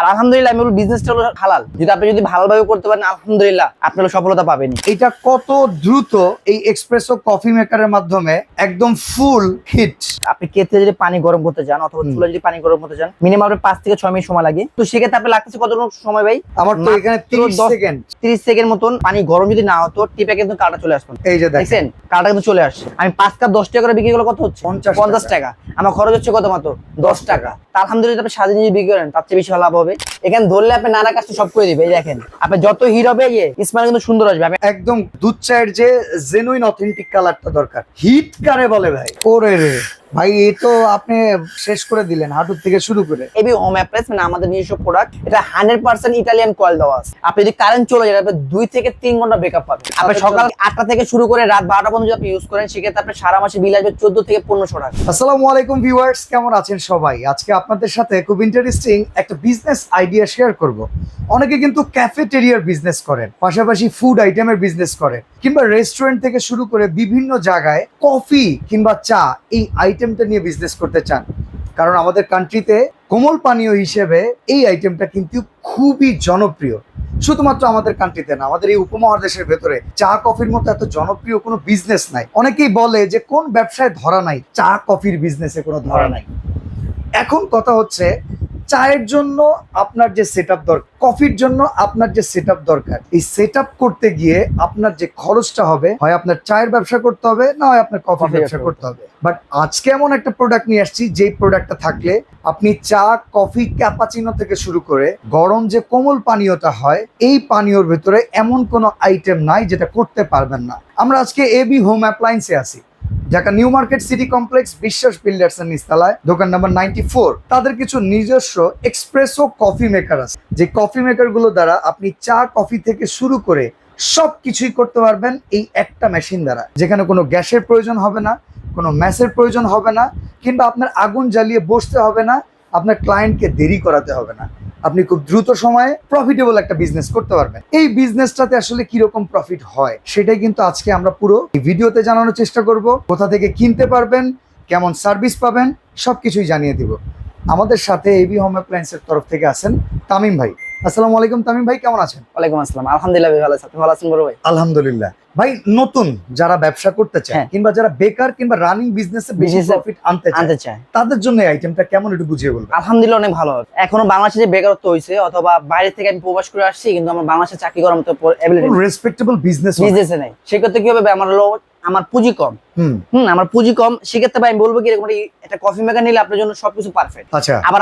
আর আলহামদুলিল্লাহ আমি বলবো বিজনেসটা হলো হালাল। যদি ভালোভাবে করতে পারেন আলহামদুলিল্লাহ আপনি হলো সফলতা পাবেন। এটা কত দ্রুত এই এক্সপ্রেসো কফি মেকারের মাধ্যমে একদম ফুল হিট। আপনি কেটে যদি পানি গরম করতে চান অথবা চুলা যদি পানি গরম করতে চান মিনিমাম 5 থেকে 6 মিনিট সময় লাগে। তো সেক্ষেত্রে আপনি লাগতেছে কত সময় ভাই? আমার তো এখানে 30 সেকেন্ড মতন। পানি গরম যদি না হতো টিপে কিন্তু কাটা চলে আসতো। এই যে দেখেন কাটা কিন্তু চলে আসছে। আমি 5 কাপ 10 টাকা করে বিক্রি করলে কত হচ্ছে? 50 টাকা। আমার খরচ হচ্ছে কত? মাত্র 10 টাকা। আলহামদুলিল্লাহ আপনি সাজিয়ে যদি বিক্রি করেন তার চেয়ে বেশি লাভ হবে। এখানে ধরলে আপনি নানা কাজটা সব করে দিবে। এই দেখেন আপনি যত হিট হবে স্মেল কিন্তু সুন্দর আসবে। একদম দুধ চায়ের যে জেনুইন অথেন্টিক কালারটা দরকার। হিট কারে বলে ভাই? ওরে রে ভাই, এই তো আপনি শেষ করে দিলেন হাঁটুর থেকে শুরু করে। এবি হোম অ্যাপ্লায়েন্স মানে আমাদের নিজস্ব প্রোডাক্ট। এটা 100% ইটালিয়ান কয়েল দেওয়া আছে। আপনি যদি কারেন্ট চলে যায় আপনি 2 থেকে 3 ঘন্টা ব্যাকআপ পাবেন। আপনি সকাল 8টা থেকে শুরু করে রাত 12টা পর্যন্ত যদি আপনি ইউজ করেন সেক্ষেত্রে আপনি সারা মাসে বিল আসবে 14 থেকে 1500 টাকা। আসসালামু আলাইকুম ভিউয়ার্স, কেমন আছেন সবাই? আজকে আপনাদের সাথে খুব ইন্টারেস্টিং একটা বিজনেস আইডিয়া শেয়ার করব। অনেকে কিন্তু ক্যাফেটেরিয়ার বিজনেস করেন, পাশাপাশি ফুড আইটেমের বিজনেস করেন, কিংবা রেস্টুরেন্ট থেকে শুরু করে বিভিন্ন জায়গায় কফি কিংবা চা এই আইটেমটা নিয়ে বিজনেস করতে চান। কারণ আমাদের কান্ট্রিতে কোমল পানীয় হিসেবে এই আইটেমটা কিন্তু খুবই জনপ্রিয়। শুধুমাত্র আমাদের কান্ট্রিতে না, আমাদের এই উপমহাদেশের ভেতরে চা কফির মতো এত জনপ্রিয় কোনো বিজনেস নাই। অনেকেই বলে যে কোন ব্যবসায় ধরা নাই, চা কফির বিজনেসে কোনো ধরা নাই। এখন কথা হচ্ছে চায়ের জন্য আপনার যে সেটআপ দরকার, কফির জন্য আপনার যে সেটআপ দরকার, এই সেটআপ করতে গিয়ে আপনার যে খরচটা হবে, হয় আপনার চায়ের ব্যবসা করতে হবে, না হয় আপনার কফির ব্যবসা করতে হবে। বাট আজকে এমন একটা প্রোডাক্ট নিয়ে আসছি যেই প্রোডাক্টটা থাকলে আপনি চা, কফি, ক্যাপাচিনো থেকে শুরু করে গরম যে কোমল পানীয়টা হয় এই পানীয়র ভেতরে এমন কোনো আইটেম নাই যেটা করতে পারবেন না। আমরা আজকে এবি হোম অ্যাপ্লায়েন্সে আছি, Dhaka new market city complex, বিশ্বাস বিল্ডার্স এর নিচতলায়, দোকান নাম্বার 94। তাদের কিছু নিজস্ব এক্সপ্রেসো কফি মেকার আছে, যে কফি মেকার গুলো দ্বারা আপনি চা, কফি থেকে শুরু করে সবকিছুই করতে পারবেন এই একটা মেশিন দ্বারা, যেখানে কোনো গ্যাসের প্রয়োজন হবে না, কোনো ম্যাসের প্রয়োজন হবে না, কিংবা আপনার আগুন জ্বালিয়ে বসতে হবে না, আপনার ক্লায়েন্টকে দেরি করাতে হবে না। আপনি খুব দ্রুত সময়ে প্রফিটেবল একটা বিজনেস করতে পারবেন। এই বিজনেসটাতে আসলে কিরকম প্রফিট হয় সেটাই কিন্তু আজকে আমরা পুরো ভিডিওতে জানানোর চেষ্টা করব। কোথা থেকে কিনতে পারবেন, কেমন সার্ভিস পাবেন, সবকিছুই জানিয়ে দিব। আমাদের সাথে এবি হোম অ্যাপ্লায়েন্সের তরফ থেকে আছেন তামিম ভাই। আসসালামু আলাইকুম তামিম ভাই, কেমন আছেন? ওয়ালাইকুম আসসালাম। আলহামদুলিল্লাহ ভালো আছি। আপনি ভালো আছেন বড় ভাই? আলহামদুলিল্লাহ। ভাই, নতুন যারা ব্যবসা করতে চায় কিংবা যারা বেকার কিংবা রানিং বিজনেসে বেশি প্রফিট আনতে চায় তাদের জন্য এই আইটেমটা কেমন একটু বুঝিয়ে বলবেন। আলহামদুলিল্লাহ অনেক ভালো। এখনো বাংলাদেশে যে বেকারত্ব হইছে অথবা বাইরে থেকে আমি প্রবাস করে আসছি কিন্তু আমার বাংলাদেশে চাকরি করার মতো এবিলিটি রেসপেক্টেবল বিজনেসে নেই। সেক্ষেত্রে কি হবে? আমার পুঁজি কম। আমার পুঁজি কম, সেক্ষেত্রে আমি বলবো কি এরকম একটা কফি মেকার নিলে আপনার জন্য সবকিছু পারফেক্ট। আচ্ছা, আবার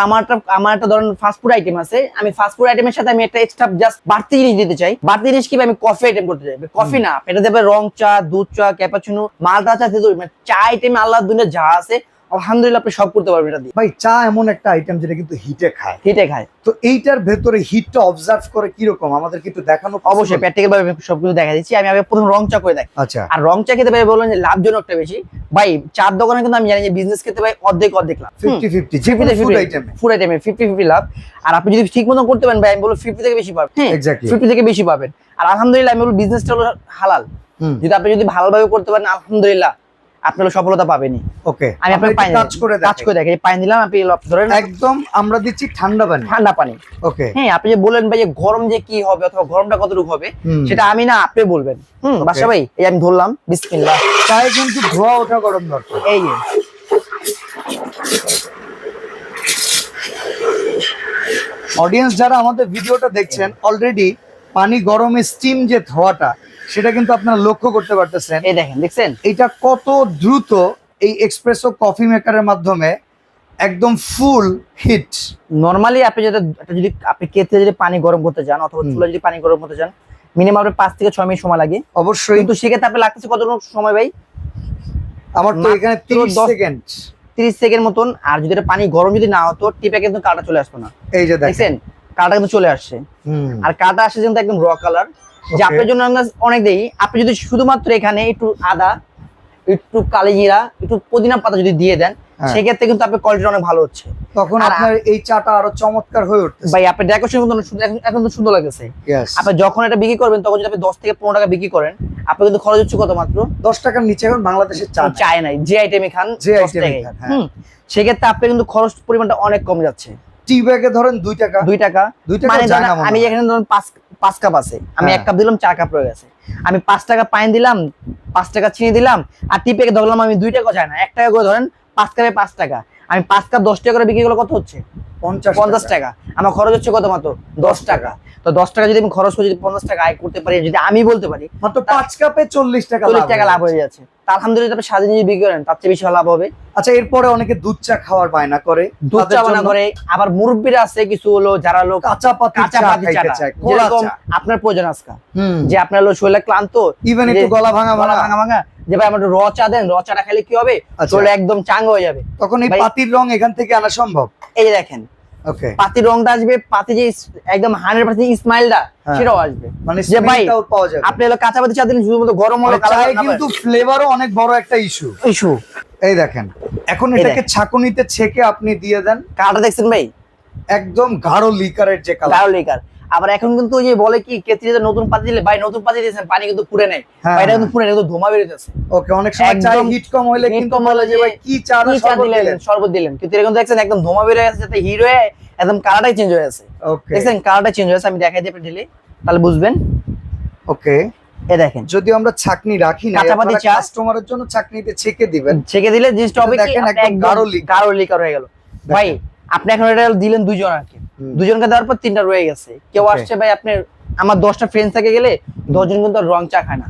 আমার একটা ধরেন ফাস্ট ফুড আইটেম আছে, আমি ফাস্ট ফুড আইটেমের সাথে আমি একটা এক্সট্রা জাস্ট বাড়তি জিনিস দিতে চাই। বাড়তি জিনিস কি আমি কফি আইটেম করতে চাই। কফি না, এটা দেবে রং চা, দুধ চা, ক্যাপাচিনো, মালটা চা, মানে চা আইটেম আল্লাহর দুনিয়া যা আছে আলহামদুলিল্লাহ আপনি সব করতে পারবেন এটা দিয়ে। ভাই, চা এমন একটা আইটেম যেটা কিন্তু হিটে খায়। তো এইটার ভেতরে হিটটা অবজার্ভ করে কিরকম আমাদেরকে একটু দেখানো? অবশ্যই প্র্যাকটিক্যাল ভাবে সবকিছু দেখা দিচ্ছি। আমি আগে প্রথম রং চা করে দেখ। আচ্ছা, আর রং চা খেতে ভাই বললেন যে লাভজনকটা বেশি। ভাই চার দোকানে কিন্তু আমি জানি যে বিজনেস খেতে ভাই অর্ধেক লাভ, 50-50 ফুড আইটেমে 50-50 লাভ। আর আপনি যদি ঠিক মতো করতে পারেন ভাই আমি বলবো 50 থেকে বেশি পাবেন। হ্যাঁ, 50 থেকে বেশি পাবেন। আর আলহামদুলিল্লাহ আমি বলবো বিজনেসটা হলো হালাল। যদি ভালোভাবে করতে পারেন আলহামদুলিল্লাহ আপনি সফলতা পাবেনই। ওকে, আমি আপনাকে কাজ করে দেখি। পানি দিলাম, আপনি ধরেন একদম আমরা দিচ্ছি ঠান্ডা পানি। ওকে, হ্যাঁ, আপনি যে বলেন ভাই গরম যে কি হবে অথবা গরমটা কতটুকু হবে সেটা আমি না আপনি বলবেন। বাদশা ভাই, এই আমি ধরলাম, বিসমিল্লাহ। চায়ে কিন্তু ধোয়া ওঠা গরম দরকার। এই অডিয়েন্স যারা আমাদের ভিডিওটা দেখছেন, অলরেডি পানি গরমে স্টিম যে ধোয়াটা সেটা কিন্তু আপনারা লক্ষ্য করতে পারতেছেন। এই দেখেন, দেখছেন এটা কত দ্রুত এই এক্সপ্রেসো কফি মেকারের মাধ্যমে একদম ফুল হিট। নরমালি আপনি যদি আপনি কেটে যদি পানি গরম করতে চান অথবা চুলা যদি পানি গরম করতে চান মিনিমাম 5 থেকে 6 মিনিট সময় লাগে। অবশ্যই, কিন্তু সেক্ষেত্রে আপনি লাগতেছে কত সময় ভাই? আমার তো এখানে 30 সেকেন্ড মতন। আর যদি এটা পানি গরম যদি না হতো টিপে কিন্তু কাটা চলে আসতো না। এই যে দেখেন কাটা কিন্তু চলে আসছে। আর কাটা আসছে কিন্তু একদম র কালার, যে আপনার জন্য অনেক দেই। আপনি যদি শুধুমাত্র এখানে একটু আদা, একটু কালি জিরা, একটু পুদিনা পাতা যদি দিয়ে দেন সেক্ষেত্রে কিন্তু আপনার কোয়ালিটি অনেক ভালো হচ্ছে। তখন আপনার এই চাটা আরো চমৎকার হয়ে উঠছে। ভাই আপনার ডেকোরেশন কিন্তু এখন তো সুন্দর লাগতেছে। আপনি যখন এটা বিক্রি করবেন তখন যদি আপনি 10 থেকে 15 টাকা বিক্রি করেন আপনার কিন্তু খরচ হচ্ছে কত? মাত্র 10 টাকার নিচে এখন বাংলাদেশের চা নাই। যে আইটেমে খান, সেক্ষেত্রে আপনার কিন্তু খরচ পরিমাণটা অনেক কম যাচ্ছে। টি ব্যাগে ধরেন 2 টাকা 2 টাকা 2 টাকা মানে যায় না মনে আমি হয়। এখানে ধরুন 5 কাপ আছে, আমি হ্যাঁ। 1 কাপ দিলাম, 4 কাপ রয়ে গেছে। আমি 5 টাকা পানি দিলাম, 5 টাকা চিনি দিলাম, আর টি প্যাকে ধরলাম আমি 2 টাকা যায় না, 1 টাকা করে ধরেন, 5 কাপে 5 টাকা, আমি 5 কাপ 10 টাকা করে বিক্রি করলে কত হচ্ছে? 50 টাকা। আমার খরচ হচ্ছে কত? মাত্র 10 টাকা। তো 10 টাকা যদি আমি খরচ করে যদি 50 টাকা আয় করতে পারি, যদি আমি বলতে পারি মাত্র 5 কাপে 40 টাকা 40 টাকা লাভ হয়ে যাচ্ছে, তা আলহামদুলিল্লাহ আপনি সারাদিন যদি বিক্রি করেন তার চেয়ে বেশি লাভ হবে। আচ্ছা, এরপরে অনেকে দুধ চা খাওয়ার বায়না করে, দুধ চা বানা করে, আবার মুরব্বীরা আছে কিছু হলো যারা লোক কাঁচা পাতি চা খাইতে চায়, কোলা যেরকম চা। আপনার প্রয়োজন আজকা, যে আপনার লোক শরীরে ক্লান্ত, ইভেন যে একটু গলা ভাঙা ভাঙা, যে ভাই আমার র চা দেন, র চাটা খেলে কি হবে? আচ্ছা। শরীর একদম চাঙ্গা হয়ে যাবে। তখন এই ভাই, পাতির রং এখান থেকে আনা সম্ভব? এই যে দেখেন, ওকে, পাতির রংটা আসবে, পাতি যে একদম 100% স্মাইলটা সেটাও আসবে। মানে যে ভাই স্মেলটাও পাওয়া যাবে। আপনি হলো কাঁচা পাতি চা দিলেন, শুধুমাত্র গরম হলো মানে চায়ে কিন্তু ফ্লেভারও অনেক বড় একটা ইস্যু। এই দেখেন, এখন এটাকে ছাঁকুনিতে ছেঁকে আপনি দিয়ে দেন। কালারটা দেখছেন ভাই? একদম গাঢ় লিকারের যে কালার। গাঢ় লিকার। আবার এখন কিন্তু ওই যে বলে কি কেতলিতে নতুন পাতি দিলে, ভাই নতুন পাতি দিয়েছেন পানি কিন্তু পুড়ে নাই, ভাই এটা কিন্তু পুড়ে নাই, কিন্তু ধোঁয়া বেরোতেছে। ওকে, অনেক সময় চায়ে হিট কম হইলে কিন্তু বলে যে ভাই কি চা না শরবত দিলেন, কিন্তু এরকম দেখছেন একদম ধোঁয়া বের হয়ে গেছে, যাতে হিট হয়ে একদম কালারটাই চেঞ্জ হয়ে গেছে। ওকে, দেখছেন কালারটা চেঞ্জ হয়ে গেছে, আমি দেখাই দিই আপনি ঢেলে, তাহলে বুঝবেন। ওকে, এই দেখেন, যদি আমরা ছাকনি রাখি না, কাঁচাপাতি চা কাস্টমারের জন্য ছাকনিতে ছেঁকে দিবেন, ছেঁকে দিলে জিনিসটা হবে কি দেখেন একদম গাঢ় লিকার হয়ে গেল। ভাই আপনি এখন এটা দিলেন দুইজন, আর কি দুজনকে দেওয়ার পর 3টা রয়ে গেছে, কেউ আসছে ভাই আপনার, আমার 10টা ফ্রেন্ড থেকে গেলে 10 জন কিন্তু রং চা খায় না,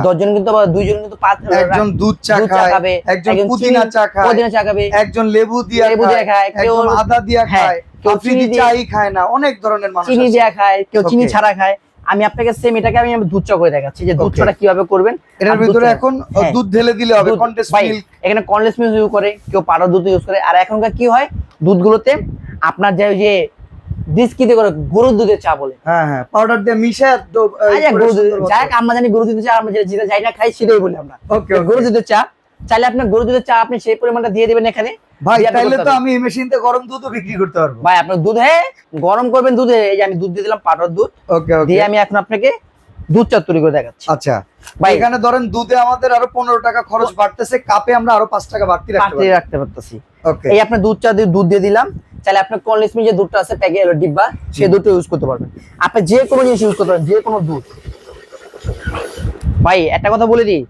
10 জন কিন্তু আবার 2 জন কিন্তু একজন দুধ চা খাবে, একজন পুদিনা চা খাবে, একজন লেবু দিয়ে খায়, কেউ আদা দিয়ে খায়, কেউ চিনি চাই খায় না, অনেক ধরনের মানুষ চিনি দিয়ে খায়, কেউ চিনি ছাড়া খায়। আমি আপনাকে সেম এটাকে আমি দুধ চা করে দেখাচ্ছি যে দুধ চাটা কিভাবে করবেন। এটার ভিতরে এখন দুধ ঢেলে দিলে হবে, কনডেন্স মিল্ক, এখানে কনডেন্স মিল্ক ইউজ করে, কেউ পাউডার দুধ ইউজ করে। আর এখনকার কি হয়, দুধগুলোতে আপনার যে বিস্কিটে করে গরুর দুধের চা বলে, হ্যাঁ পাউডার দিয়ে মিশায় তো গরুর দুধ, যাই আমরা জানি গরুর দুধের চা, আমরা যেটা যাই না খাই সেটাই বলি আমরা গরুর দুধের চা। চাইলে আপনার গরুর দুধের চা আপনি সেই পরিমাণটা দিয়ে দিবেন এখানে। ভাই তাইলে তো আমি এই মেশিনতে গরম দুধও বিক্রি করতে পারবো। ভাই আপনার দুধ গরম করবেন, দুধে এই যে আমি দুধ দিয়ে দিলাম, পাউডার দুধ দিয়ে আমি এখন আপনাকে দুধ চা তৈরি করে দেখাচ্ছি। আচ্ছা ভাই, এখানে ধরেন দুধে আমাদের আরো 15 টাকা খরচ বাড়তেছে, কাপে আমরা আরো 5 টাকা বাড়তি রাখতে পারতেছি। ওকে, এই আপনার দুধ চা দিয়ে দুধ দিয়ে দিলাম, চাইলে আপনার কনডেন্স মিল্ক যে দুধটা আছে প্যাকে এলো ডিব্বা, সেই দুধটা ইউজ করতে পারবেন। আপনি যে কোনো জিনিস ইউজ করতে পারেন, যে কোনো দুধ। ভাই একটা কথা বলে দিই,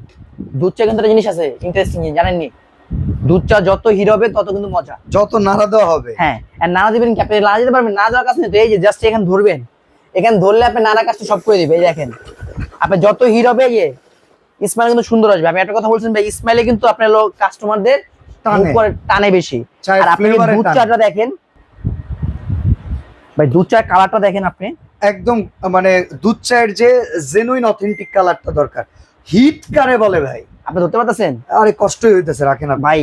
দুধ চা কিন্তু একটা জিনিস আছে ইন্টারেস্টিং, জানেননি? দুধ চা যত হিট হবে তত কিন্তু মজা, যত নাড়া দেওয়া হবে। হ্যাঁ, আর নাড়া দিবেন কি, আপনি নাড়া দিতে পারবেন, না দেওয়ার কাজ নেই তো, এই যে জাস্ট এখানে ধরবেন, এখানে ধরলে আপনি নাড়া কাজটা সব করে দিবে। এই দেখেন, আপনি যত হিট হবে স্মাইল কিন্তু সুন্দর আসবে। আমি একটা কথা বলছেন ভাই, স্মাইলে কিন্তু আপনার লোক কাস্টমারদের টানে বেশি। আর আপনি দুধ চাটা দেখেন ভাই, দুধ চার কালারটা দেখেন আপনি, একদম মানে দুধ চায়ের যে জেনুইন অথেন্টিক কালারটা দরকার। হিট কারে বলে ভাই, আপনি ধরতে পারতেছেন? আরে কষ্টই হইতেছে, রাখেন না ভাই,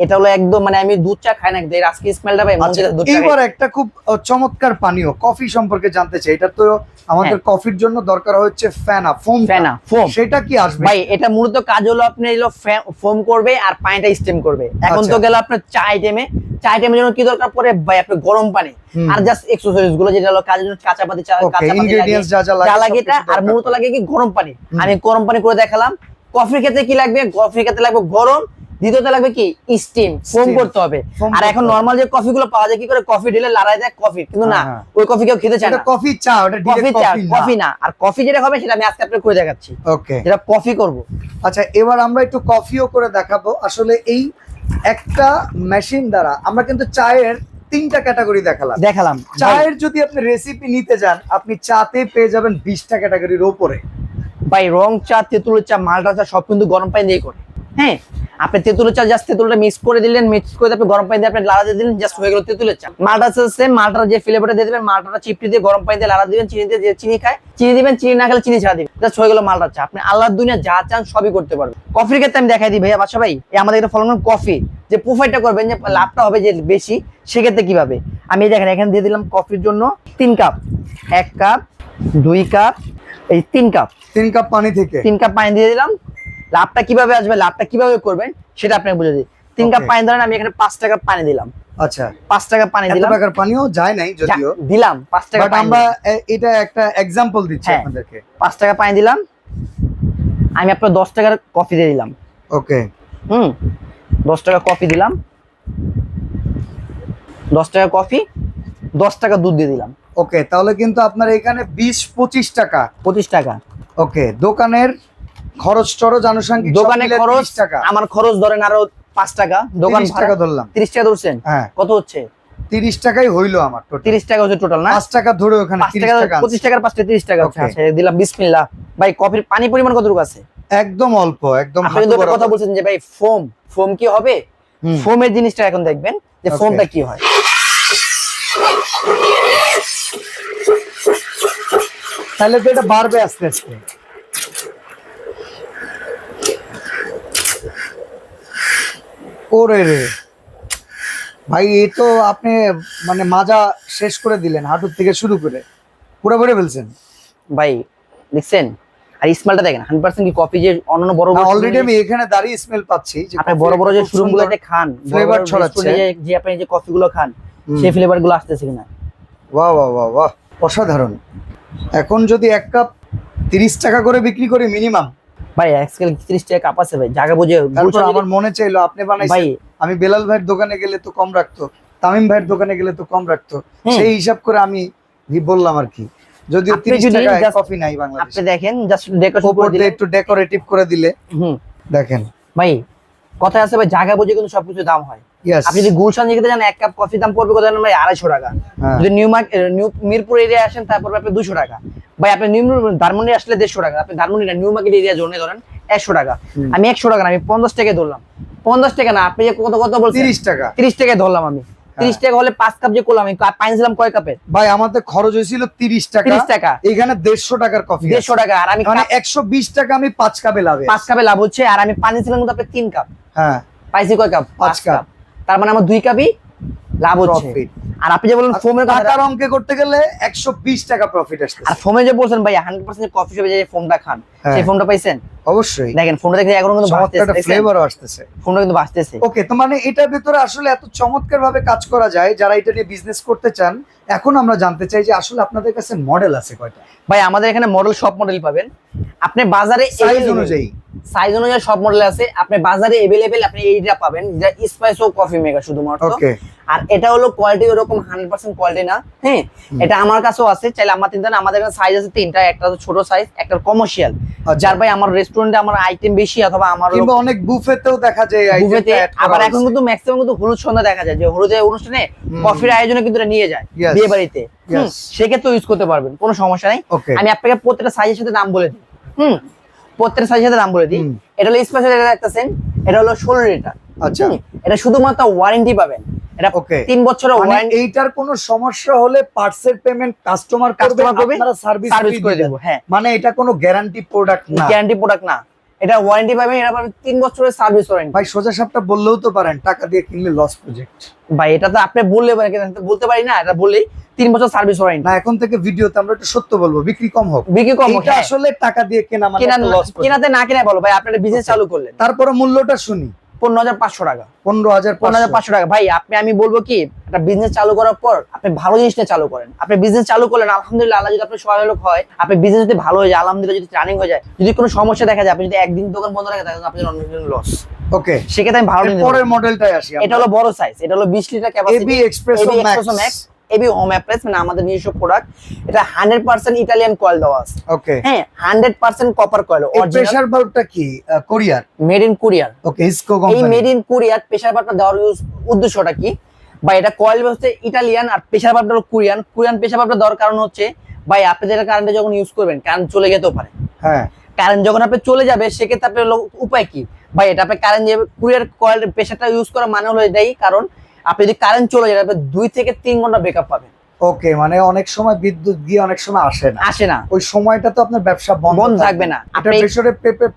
এটা হলো একদম মানে আমি দুধ চা খাই না, এর আজকে স্মেলটা ভাই মন চাইছে দুধ চা। এবার একটা খুব চমৎকার পানীয় কফি সম্পর্কে জানতে চাই। এটা তো আমাদের কফির জন্য দরকার হচ্ছে ফোম, সেটা কি আসবে ভাই? এটা মূলত কাজ হলো আপনি ফোম করবে আর পানিটা স্টিম করবে। এখন তো গেল আপনার চা আইটেমে, চা আইটেমের জন্য কি দরকার পড়ে ভাই? আপনি গরম পানি আর জাস্ট এক্সেসরিজ গুলো, যেটা হলো কাজের জন্য কাঁচা পাতি ইনগ্রেডিয়েন্টস যা লাগে, এটা আর মূলত লাগে কি গরম পানি। আমি গরম পানি করে দেখালাম। কফির ক্ষেত্রে কি লাগবে? কফির ক্ষেত্রে লাগবে গরম, দ্বিতীয়তে লাগবে কি স্টিম, ফোম করতে হবে। আর এখন নরমাল যে কফি গুলো পাওয়া যায়, কি করে কফি ঢেলে লাড়ায় দেয় কফি, কিন্তু না, ওই কফি কেউ খেতে চায় না। কফি চা, ওটা কফি না। আর কফি যেটা হবে সেটা আমি আজকে আপনাকে করে দেখাচ্ছি। ওকে, যেটা কফি করব। আচ্ছা, এবার আমরা একটু কফিও করে দেখাবো। আসলে এই একটা মেশিন দ্বারা আমরা কিন্তু চায়ের 3টা ক্যাটাগরি দেখালাম। চায়ের যদি আপনি রেসিপি নিতে যান, আপনি চাতে পেয়ে যাবেন 20টা ক্যাটাগরির উপরে। ভাই রং চা, তেঁতুলের চা, মালটা চা সব কিন্তু গরম পানি দিয়ে করে। হ্যাঁ, আপনি তেঁতুলের চা জাস্ট তেঁতুলটা মিক্স করে দিলেন, মিক্স করে আপনি গরম পানি দিয়ে আপনি লাড়া দিয়ে দিলেন, জাস্ট হয়ে গেল তেঁতুলের চা। মালটা চা সেম, মালটার যে ফ্লেভারটা দিয়ে দিবেন, মালটাটা চিপটি দিয়ে গরম পানি দিয়ে লাড়া দিবেন, চিনি দিয়ে, যে চিনি খায় চিনি দিবেন, চিনি না খেলে চিনি ছাড়া দিবেন, জাস্ট হয়ে গেল মালটার চা। আপনি আল্লাহর দুনিয়া যা চান সবই করতে পারবেন। কফির ক্ষেত্রে আমি দেখাই দিই ভাইয়া, বাদশা ভাই, আমাদের এটা ফলো করুন। কফি যে প্রোফাইলটা করবেন, যে লাভটা হবে যে বেশি, সেক্ষেত্রে কিভাবে আমি দেখেন এখানে দিয়ে দিলাম কফির জন্য 3 কাপ, 1 কাপ, 2 কাপ, এই 3 কাপ, 3 কাপ পানি থেকে 3 কাপ পানি দিয়ে দিলাম। লাভটা কিভাবে আসবে, লাভটা কিভাবে করবেন সেটা আপনাকে বুঝে দিই। 3 কাপ পানি ধরেন, আমি এখানে 5 টাকা পানি দিলাম। আচ্ছা, 5 টাকা পানি দিলাম, এত টাকার পানিও যায় নাই যদিও দিলাম 5 টাকা পানি। আমরা এটা একটা एग्जांपल দিচ্ছি আপনাদেরকে। 5 টাকা পানি দিলাম, আমি আপনার 10 টাকার কফি দিয়ে দিলাম। ওকে, 10 টাকা কফি দিলাম, 10 টাকা কফি। 10 টাকা দুধ দিয়ে দিলাম। ওকে, তাহলে কিন্তু আপনার এখানে 20-25 টাকা। 25 টাকা। ওকে, দোকানের খরচ টরচ আনুষঙ্গিক দোকানে খরচ টাকা, আমার খরচ ধরেন আরো 5 টাকা, দোকান 30 টাকা ধরলাম। 30 টাকা ধরছেন? হ্যাঁ। কত হচ্ছে? 30 টাকাই হইলো আমার টোটাল। 30 টাকা হচ্ছে টোটাল না? 5 টাকা ধরে ওখানে 30 টাকা। 25 টাকার 5টা 30 টাকা হচ্ছে। আচ্ছা দিলাম, বিসমিল্লাহ। ভাই কফির পানি পরিমাণ কতটুকু আছে? একদম অল্প, একদম আপনি তো কথা বলছেন যে ভাই ফোম কি হবে? ফোমের জিনিসটা এখন দেখবেন যে ফোমটা কি হয়। তাহলে তো এটা বাড়বে আস্তে আস্তে। ওরে রে ভাই, এই তো আপনি মানে মাজা শেষ করে দিলেন, হাঁটুর থেকে শুরু করে পুরো ভরে ফেলছেন ভাই। দেখছেন? আর স্মেলটা দেখেন, 100% কি কফি যে অন্যান্য বড় বড় অলরেডি আমি এখানে দাঁড়িয়ে স্মেল পাচ্ছি যে আপনি বড় বড় যে শোরুমগুলোতে খান, ফ্লেভার ছড়াচ্ছে, যে আপনি যে কফিগুলো খান সেই ফ্লেভারগুলো আসতেছে কিনা? বাহ বাহ বাহ বাহ, অসাধারণ। এখন যদি এক কাপ 30 টাকা করে বিক্রি করি মিনিমাম, ভাই আজকাল 30 টাকা কাপ আছে ভাই, জায়গা বুঝে। আমার মনে চাইলো আপনি বানাইছেন ভাই, আমি বেলাল ভাইয়ের দোকানে গেলে তো কম রাখতো, তামিম ভাইয়ের দোকানে গেলে তো কম রাখতো, সেই হিসাব করে আমি বললাম আর কি। যদিও 30 টাকা কফি নাই বাংলাদেশে। আপনি দেখেন জাস্ট ডেকোরেশন করে দিলে, একটু ডেকোরেটিভ করে দিলে, দেখেন ভাই কথা আছে ভাই, জায়গা বুঝে কিন্তু সবকিছু দাম হয়। আপনি যদি গুলশান যেতে যান, এক কাপ কফি দাম পড়বে কত জানেন ভাই? 250 টাকা। যদি নিউ মিরপুর এরিয়া আসেন তারপর আপনি 200 টাকা। ভাই আপনি নিউ ধানমন্ডি আসলে 150 টাকা। আপনি ধানমন্ডি না, নিউ মার্কেট এরিয়া জোনে ধরেন 100 টাকা। আমি 100 টাকা না, আমি 50 টাকা ধরলাম। 50 টাকা না, আপনি যে কত কত বলছেন? 30 টাকা। 30 টাকা ধরলাম আমি। 30 টাকা হলে 5 কাপ যে করলাম, আমি পানি ছিলাম কয় কাপে? ভাই আমাদের খরচ হয়েছিল 30 টাকা। 30 টাকা। এখানে 150 টাকার কফি, 150 টাকা। আর আমি মানে 120 টাকা আমি 5 কাপে লাভ। 5 কাপে লাভ হচ্ছে। আর আমি পানি ছিলাম কিন্তু আপনি 3 কাপ। হ্যাঁ, পাইছি কয় কাপ? 5 কাপ। তার মানে আমার 2 কাপই লাভ হচ্ছে। আর আপনি যে বলেন ফোমের টাকার অঙ্কে করতে গেলে 120 টাকা প্রফিট আসছে। আর ফোমে যে বলছেন ভাই 100% কফি শপে যে ফোমটা খান, সেই ফোমটা পাইছেন? অবশ্যই। দেখেন ফোমটা দেখে এখন কিন্তু চমৎকার ফ্লেভারও আসতেছে। ফোমটা কিন্তু বাঁচতেছে। ওকে, তো মানে এটার ভিতরে আসলে এত চমৎকার ভাবে কাজ করা যায়, যারা এটা নিয়ে বিজনেস করতে চান। এখন আমরা জানতে চাই যে আসলে আপনাদের কাছে মডেল আছে কয়টা? ভাই আমাদের এখানে মডেল, সব মডেল পাবেন আপনি বাজারে, সাইজ অনুযায়ী সব মডেল আছে। আপনি বাজারে अवेलेबल আপনি এইটা পাবেন, যেটা এসপ্রেসো কফি মেকার শুধুমাত্র। ওকে, আর এটা হলো কোয়ালিটি ওরকম 100% কোয়ালিটি না। হ্যাঁ, এটা আমার কাছেও আছে, চাইলে আমার তিনটা। আমাদের কাছে সাইজ আছে তিনটা, একটা হচ্ছে ছোট সাইজ, একটা কমার্শিয়াল। যার ভাই আমার রেস্টুরেন্টে আমার আইটেম বেশি, অথবা আমার কিংবা অনেক বুফেতেও দেখা যায় বুফেতে। আবার এখন কিন্তু ম্যাক্সিমাম কিন্তু হলুদ সন্ধ্যা দেখা যায়, যে হলুদের অনুষ্ঠানে কফির আয়োজনে কিন্তু এটা নিয়ে যায় বিয়ে বাড়িতে। সেক্ষেত্রে ইউজ করতে পারবেন, কোনো সমস্যা নাই। আমি আপনাকে প্রত্যেকটা সাইজের সাথে দাম বলে দিই। প্রত্যেকটা সাইজের সাথে দাম বলে দিই। এটা হলো স্পেশাল, এটা দেখতেছেন, এটা হলো 16 লিটার। আচ্ছা, এটা শুধুমাত্র ওয়ারেন্টি পাবেন। এটা 3 বছরের ওয়ারেন্টি। এইটার কোনো সমস্যা হলে পার্টসের পেমেন্ট কাস্টমার করবে, আপনারা সার্ভিস করে দেব। হ্যাঁ, মানে এটা কোনো গ্যারান্টি প্রোডাক্ট না, গ্যারান্টি প্রোডাক্ট না, এটা ওয়ারেন্টি পাবেন। এটা পাবেন 3 বছরের সার্ভিস ওয়ারেন্টি। ভাই সোজা সাপটা বললেও তো পারেন, টাকা দিয়ে কিনলে লস প্রজেক্ট। ভাই এটা তো আপনি বললে পারেন, কিন্তু বলতে পারি না। এটা বললেই 3 বছর সার্ভিস ওয়ারেন্টি। না, এখন থেকে ভিডিওতে আমরা একটু সত্য বলবো, বিক্রি কম হোক, বিক্রি কম হোক। এটা আসলে টাকা দিয়ে কেনা মানে লস। কেনাতে না কেনা বলো ভাই, আপনারা বিজনেস চালু করলেন, তারপরে মূল্যটা শুনি। 15,500 টাকা। 15,500 টাকা। ভাই আমি বলবো কি, একটা বিজনেস চালু করার পর আপনি ভালো জিনিসটা চালু করেন। আপনি বিজনেস চালু করলেন, আলহামদুলিল্লাহ, আল্লাহ যদি আপনার সহায়ক হয়, আপনি বিজনেস যদি ভালো হয়ে যায়, আলহামদুলিল্লাহ, যদি রানিং হয়ে যায়, যদি কোনো সমস্যা দেখা যায়, আপনি যদি একদিন দোকান বন্ধ রাখেন, তাহলে আপনার অনেক লস। ওকে, সেক্ষেত্রে আমি ভালো পরের মডেলটাই আসি। এটা হলো বড় সাইজ, এটা হলো 20 litre capacity, AB espresso max. AB home appliance, মানে আমাদের নিজস্ব প্রোডাক্ট। এটা 100% ইতালিয়ান কয়েল দেওয়া আছে। ওকে, হ্যাঁ, 100% কপার কয়েল। প্রেসার ভালভটা কি কোরিয়ার? মেড ইন কোরিয়ার। ওকে, ইসকো কোম্পানি। এই মেড ইন কোরিয়ার প্রেসার ভালভটা দেওয়ার উদ্দেশ্যটা কি ভাই? এটা কয়েল হচ্ছে ইতালিয়ান, আর প্রেসার ভালভটা হলো কোরিয়ান। কোরিয়ান প্রেসার ভালভটা দেওয়ার কারণ হচ্ছে ভাই, আপনি যেটা কারেন্টে যখন ইউজ করবেন, কারেন্ট চলে যেতেও পারে। হ্যাঁ, কারেন্ট যখন আপনি চলে যাবে, সেক্ষেত্রে আপনার উপায় কি ভাই? এটা আপনি কারেন্ট যে কুরিয়ার কয়েল প্রেসারটা ইউজ করার মানে হলো এটাই, কারণ আপনি যদি কারেন্ট চলে যায়, আপনি 2 থেকে 3 ঘন্টা ব্যাকআপ পাবেন। ওকে, মানে অনেক সময় বিদ্যুৎ গিয়ে অনেক সময় আসে না, ওই সময়টা তো আপনার ব্যবসা বন্ধ থাকবে না। আপনি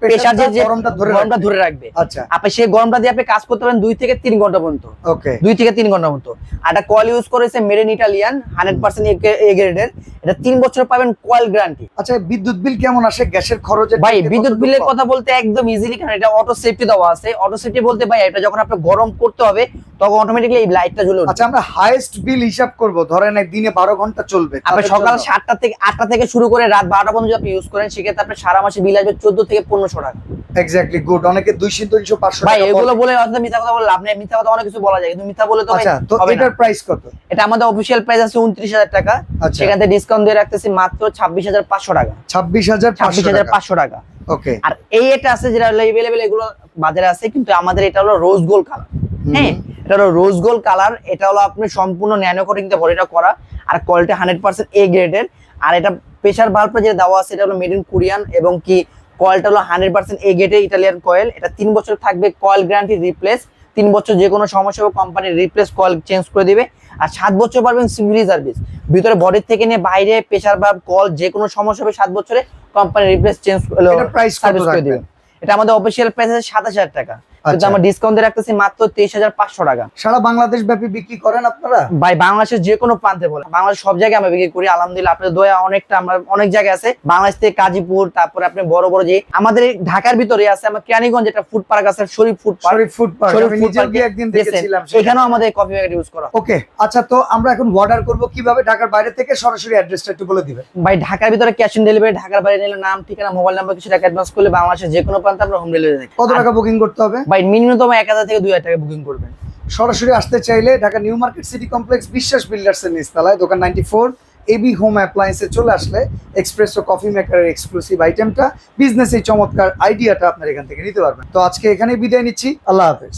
প্রেসার যে গরমটা ধরে রাখবে। আচ্ছা, আপনি সেই গরমটা দিয়ে আপনি কাজ করতে পারেন 2 থেকে 3 ঘন্টা পর্যন্ত। ওকে, 2 থেকে 3 ঘন্টা পর্যন্ত। আর এটা কয়েল ইউজ করেছে মেড ইন ইটালিয়ান, 100% এ গ্রেডের। এটা 3 বছর পাবেন কয়েল গ্যারান্টি। আচ্ছা, বিদ্যুৎ বিল কেমন আসে? গ্যাসের খরচ? ভাই বিদ্যুৎ বিলের কথা বলতে একদম ইজিলি, কারণ এটা অটো সেফটি দেওয়া আছে। অটো সেফটি বলতে ভাই, এটা যখন আপনি গরম করতে হবে, তখন অটোমেটিক্যালি এই লাইটটা জ্বলে উঠবে। আচ্ছা, আমরা হাইয়েস্ট বিল হিসাব করব, ধরেন দিনে 12 ঘন্টা চলবে, আপনি তাদের সকাল জন্য? 7টা থেকে 8টা থেকে শুরু করে রাত 12টা পর্যন্ত যদি আপনি ইউজ করেন সেক্ষেত্রে আপনার সারা মাসে বিল আসবে 14 থেকে 1500 টাকা। Exactly, good. অনেকে 200 300 500 ভাই টাকা এগুলো বলে। বলে অযথা মিথ্যা কথা বলে লাভ নেই, মিথ্যা কথা অনেক কিছু বলা যায় কিন্তু মিথ্যা বলে তো ভাই আচ্ছা, তো হবে না। এটার প্রাইস কত? এটা আমাদের অফিশিয়াল প্রাইস আছে 29000 টাকা, আচ্ছা। সেখান থেকে ডিসকাউন্ট দিয়ে রাখতেছি মাত্র 26500 টাকা। 26500 টাকা। 26500 টাকা। ওকে। আর এটা আছে যেটা अवेलेबल, এগুলো বাজারে আছে কিন্তু আমাদের এটা হলো রোজ গোল্ড কালার। হ্যাঁ, এটা হলো রোজ গোল্ড কালার, এটা হলো আপনি সম্পূর্ণ ন্যানো কোটিং দিয়ে বডিটা করা, আর কোয়ালিটি 100% এ গ্রেডের। আর এটা প্রেসার ভালভটা যেটা দেওয়া আছে এটা হলো মেড ইন কোরিয়ান, এবং কি কয়েলটা হলো 100% এ গ্রেডের ইতালিয়ান কয়েল। এটা 3 বছর থাকবে কয়েল গ্যারান্টি রিপ্লেস, 3 বছর যে কোনো সমস্যা হবে কোম্পানি রিপ্লেস কয়েল চেঞ্জ করে দিবে। আর 7 বছর পারবেন সিভিল সার্ভিস, ভিতরে বডির থেকে নিয়ে বাইরে প্রেসার ভালভ কল যে কোনো সমস্যা হবে 7 বছরে কোম্পানি রিপ্লেস চেঞ্জ এটা প্রাইস কত সার্ভিস করে দিবে। রাখবেন? এটা আমাদের অফিশিয়াল প্রাইস আছে 27000 টাকা, কিন্তু আচ্ছা। আমরা ডিসকাউন্ট দিয়ে রাখতেছি মাত্র 23500 টাকা। সারা বাংলাদেশ ব্যাপী বিক্রি করেন আপনারা? ভাই বাংলাদেশের যে কোনো প্রান্তে বলে, বাংলাদেশ সব জায়গায় আমরা বিক্রি করি আলহামদুলিল্লাহ। আপনাদের দয়া অনেকটা, আমরা অনেক জায়গায় আছে বাংলাদেশ থেকে, গাজীপুর, তারপরে আপনি বড় বড় যে আমাদের ঢাকার ভিতরে আছে, আমার কেরানীগঞ্জ যেটা ফুড পার্ক আছে, শরীফ ফুড পার্ক, শরীফ ফুড পার্ক, শরীফ আমি ফুড নিজেও পার্কে গিয়ে একদিন দেখেছিলাম সেখানে। এখানেও আমাদের কফি প্যাকেট ইউজ করা। ওকে, আচ্ছা, তো আমরা এখন অর্ডার করব কিভাবে? ঢাকার বাইরে থেকে সরাসরি অ্যাড্রেসটা একটু বলে দিবেন। ভাই ঢাকার ভিতরে ক্যাশ অন ডেলিভারি, ঢাকার বাইরে নিলে নাম ঠিকানা মোবাইল নাম্বার কিছু টাকা অ্যাডভান্স করলে বাংলাদেশের যে কোনো প্রান্তে আমরা হোম ডেলিভারি দিই। কত টাকা বুকিং করতে হবে? ভাই মিনিমাম 1000 থেকে 2000 টাকা বুকিং করবেন। সরাসরি আসতে চাইলে Dhaka new market city complex বিশ্বাস বিল্ডার্সের নিচতলায় দোকান 94 এবি হোম অ্যাপ্লায়েন্সে চলে আসলে এক্সপ্রেসো কফি মেকারের এক্সক্লুসিভ আইটেমটা, বিজনেস এই চমৎকার আইডিয়াটা আপনার এখান থেকে নিতে পারবেন। তো আজকে এখানেই বিদায় নিচ্ছি, আল্লাহ হাফেজ।